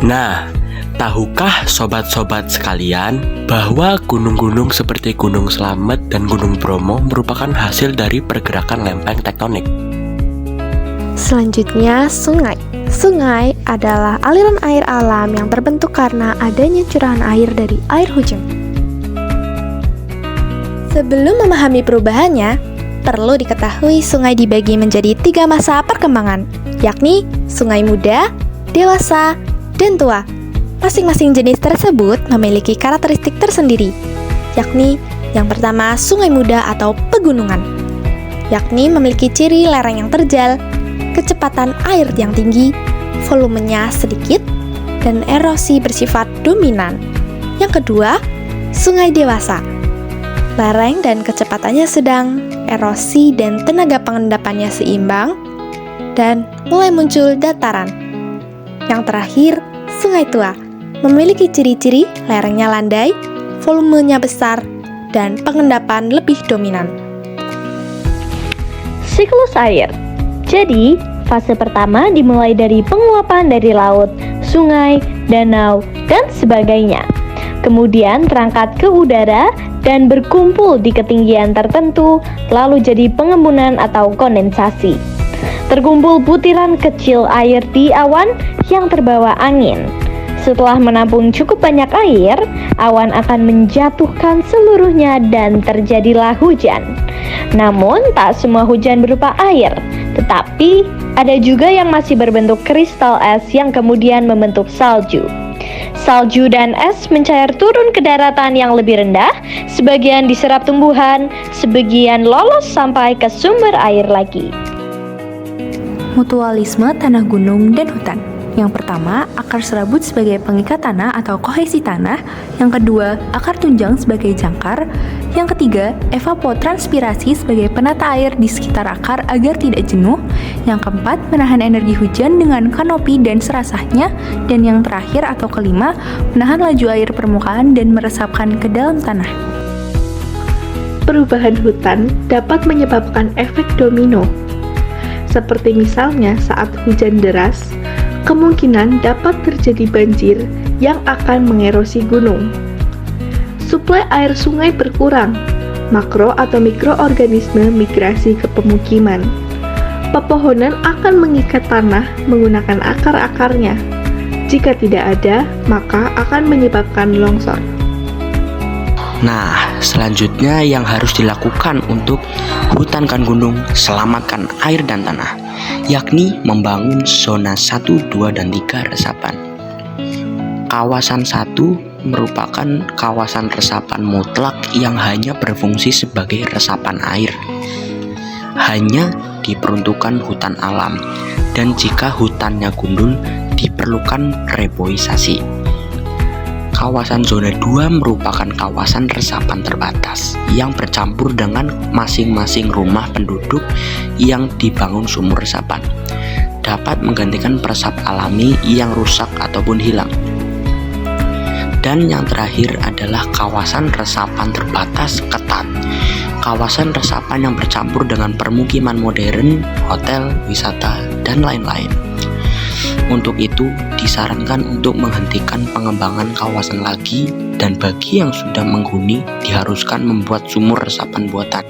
Nah, tahukah sobat-sobat sekalian bahwa gunung-gunung seperti Gunung Slamet dan Gunung Bromo merupakan hasil dari pergerakan lempeng tektonik? Selanjutnya, sungai. Sungai adalah aliran air alam yang terbentuk karena adanya curahan air dari air hujan. Sebelum memahami perubahannya, perlu diketahui sungai dibagi menjadi 3 masa perkembangan, yakni sungai muda, dewasa, dan tua. Masing-masing jenis tersebut memiliki karakteristik tersendiri, yakni yang pertama sungai muda atau pegunungan, yakni memiliki ciri lereng yang terjal, kecepatan air yang tinggi, volumenya sedikit, dan erosi bersifat dominan. Yang kedua, sungai dewasa. Lereng dan kecepatannya sedang, erosi dan tenaga pengendapannya seimbang, dan mulai muncul dataran. Yang terakhir, sungai tua. Memiliki ciri-ciri lerengnya landai, volumenya besar, dan pengendapan lebih dominan. Siklus air. Jadi, fase pertama dimulai dari penguapan dari laut, sungai, danau, dan sebagainya. Kemudian terangkat ke udara dan berkumpul di ketinggian tertentu, lalu jadi pengembunan atau kondensasi. Terkumpul butiran kecil air di awan yang terbawa angin. Setelah menampung cukup banyak air, awan akan menjatuhkan seluruhnya dan terjadilah hujan. Namun, tak semua hujan berupa air, tetapi ada juga yang masih berbentuk kristal es yang kemudian membentuk salju. Salju dan es mencair turun ke daratan yang lebih rendah, sebagian diserap tumbuhan, sebagian lolos sampai ke sumber air lagi. Mutualisme tanah gunung dan hutan. Yang pertama, akar serabut sebagai pengikat tanah atau kohesi tanah. Yang kedua, akar tunjang sebagai jangkar. Yang ketiga, evapotranspirasi sebagai penata air di sekitar akar agar tidak jenuh. Yang keempat, menahan energi hujan dengan kanopi dan serasahnya. Dan yang terakhir atau kelima, menahan laju air permukaan dan meresapkan ke dalam tanah. Perubahan hutan dapat menyebabkan efek domino. Seperti misalnya saat hujan deras, kemungkinan dapat terjadi banjir yang akan mengerosi gunung. Suplai air sungai berkurang, makro atau mikroorganisme migrasi ke pemukiman. Pepohonan akan mengikat tanah menggunakan akar-akarnya. Jika tidak ada, maka akan menyebabkan longsor. Nah, selanjutnya yang harus dilakukan untuk hutankan gunung, selamatkan air dan tanah, yakni membangun zona 1, 2, dan 3 resapan. Kawasan 1 merupakan kawasan resapan mutlak yang hanya berfungsi sebagai resapan air. Hanya diperuntukkan hutan alam, dan jika hutannya gundul, diperlukan reboisasi. Kawasan zona 2 merupakan kawasan resapan terbatas yang bercampur dengan masing-masing rumah penduduk yang dibangun sumur resapan. Dapat menggantikan peresap alami yang rusak ataupun hilang. Dan yang terakhir adalah kawasan resapan terbatas ketat. Kawasan resapan yang bercampur dengan permukiman modern, hotel, wisata, dan lain-lain. Untuk itu, disarankan untuk menghentikan pengembangan kawasan lagi, dan bagi yang sudah menghuni, diharuskan membuat sumur resapan buatan.